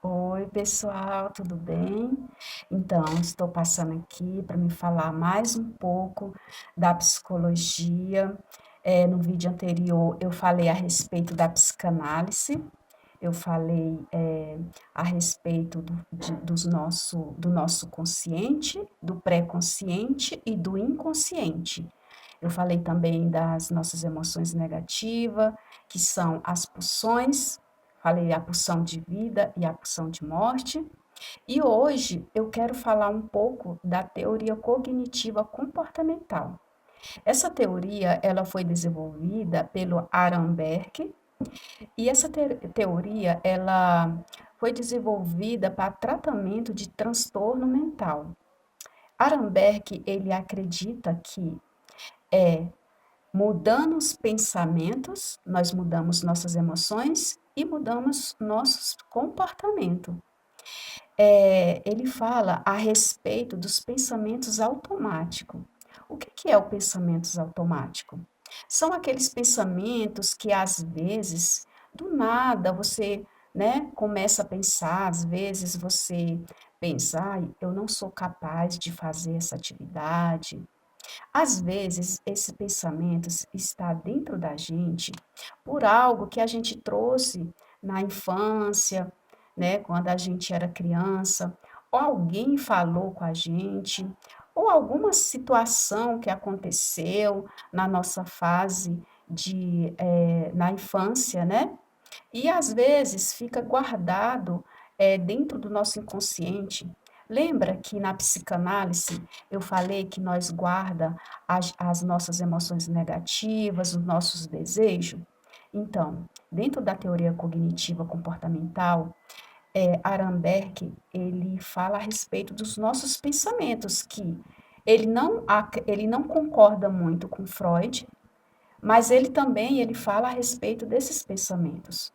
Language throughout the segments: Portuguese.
Oi, pessoal, tudo bem? Então, estou passando aqui para me falar mais um pouco da psicologia. No vídeo anterior, eu falei a respeito da psicanálise, eu falei a respeito do nosso consciente, do pré-consciente e do inconsciente. Eu falei também das nossas emoções negativas, que são as pulsões, falei a pulsão de vida e a pulsão de morte. E hoje eu quero falar um pouco da teoria cognitiva comportamental. Essa teoria, ela foi desenvolvida pelo Arenberg, e essa teoria, ela foi desenvolvida para tratamento de transtorno mental. Arenberg, ele acredita que é mudando os pensamentos, nós mudamos nossas emoções e mudamos nossos comportamentos. Ele fala a respeito dos pensamentos automáticos. O que é o pensamento automático? São aqueles pensamentos que às vezes, do nada, você, né, começa a pensar, às vezes você pensa, ai, eu não sou capaz de fazer essa atividade. Às vezes, esse pensamento está dentro da gente por algo que a gente trouxe na infância, né, quando a gente era criança, ou alguém falou com a gente, ou alguma situação que aconteceu na nossa fase na infância, né? E às vezes fica guardado dentro do nosso inconsciente. Lembra que na psicanálise eu falei que nós guarda as nossas emoções negativas, os nossos desejos? Então, dentro da teoria cognitiva comportamental, Arenberg, ele fala a respeito dos nossos pensamentos, que ele não concorda muito com Freud, mas ele fala a respeito desses pensamentos.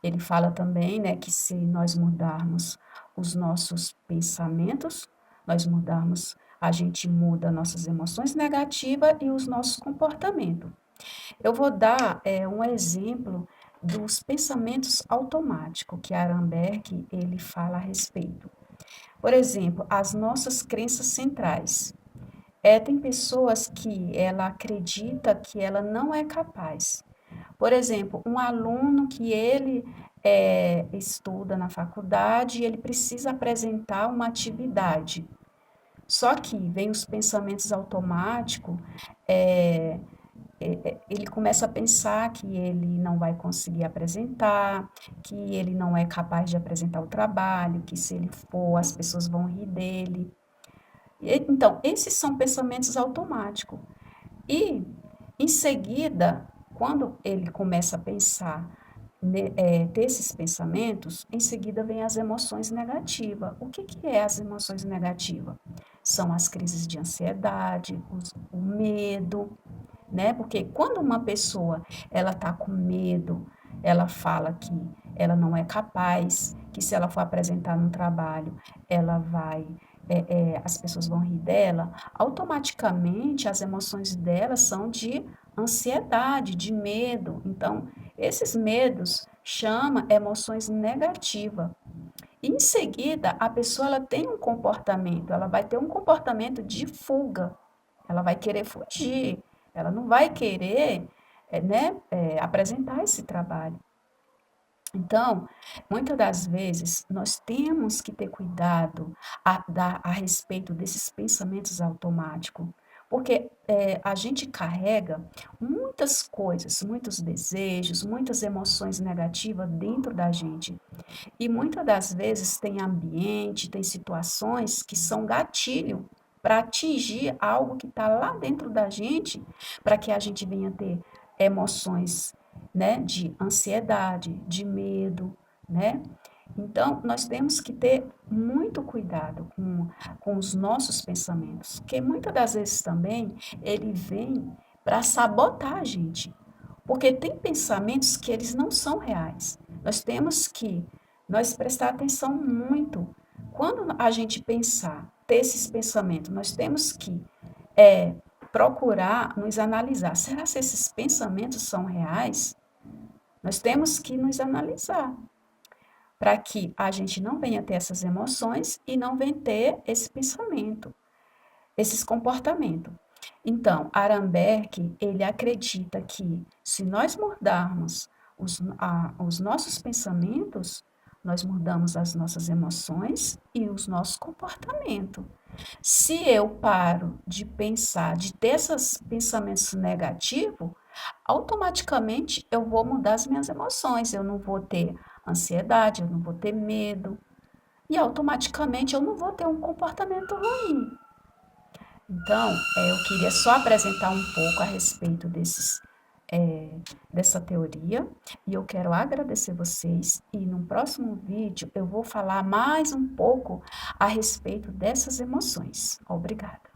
Ele fala também, né, que se nós mudarmos os nossos pensamentos, nós mudarmos, a gente muda nossas emoções negativas e os nossos comportamentos. Eu vou dar um exemplo dos pensamentos automáticos que Arenberg ele fala a respeito. Por exemplo, as nossas crenças centrais. Tem pessoas que ela acredita que ela não é capaz. Por exemplo, um aluno que ele estuda na faculdade e ele precisa apresentar uma atividade. Só que vem os pensamentos automáticos, é, ele começa a pensar que ele não vai conseguir apresentar, que ele não é capaz de apresentar o trabalho, que se ele for, as pessoas vão rir dele. Então, esses são pensamentos automáticos. E, em seguida, quando ele começa a pensar, ter esses pensamentos, em seguida vem as emoções negativas. O que é as emoções negativas? São as crises de ansiedade, o medo, né? Porque quando uma pessoa ela está com medo, ela fala que ela não é capaz, que se ela for apresentar num trabalho, ela vai as pessoas vão rir dela, automaticamente as emoções dela são de ansiedade, de medo. Então, esses medos chama emoções negativas. Em seguida, a pessoa ela tem um comportamento, ela vai ter um comportamento de fuga. Ela vai querer fugir, ela não vai querer, apresentar esse trabalho. Então, muitas das vezes, nós temos que ter cuidado a respeito desses pensamentos automáticos, porque a gente carrega muitas coisas, muitos desejos, muitas emoções negativas dentro da gente. E muitas das vezes tem ambiente, tem situações que são gatilho para atingir algo que está lá dentro da gente, para que a gente venha ter emoções, né, de ansiedade, de medo, né? Então, nós temos que ter muito cuidado com os nossos pensamentos, porque muitas das vezes também ele vem para sabotar a gente, porque tem pensamentos que eles não são reais. Nós temos que nós prestar atenção muito. Quando a gente pensar, ter esses pensamentos, nós temos que procurar nos analisar. Será que esses pensamentos são reais? Nós temos que nos analisar. para que a gente não venha ter essas emoções e não venha ter esse pensamento, esses comportamentos. Então, Arenberg, ele acredita que se nós mudarmos os nossos pensamentos, nós mudamos as nossas emoções e os nossos comportamentos. Se eu paro de pensar, de ter esses pensamentos negativos, automaticamente eu vou mudar as minhas emoções. Eu não vou ter ansiedade, eu não vou ter medo. E automaticamente eu não vou ter um comportamento ruim. Então, eu queria só apresentar um pouco a respeito dessa teoria e eu quero agradecer vocês e no próximo vídeo eu vou falar mais um pouco a respeito dessas emoções. Obrigada.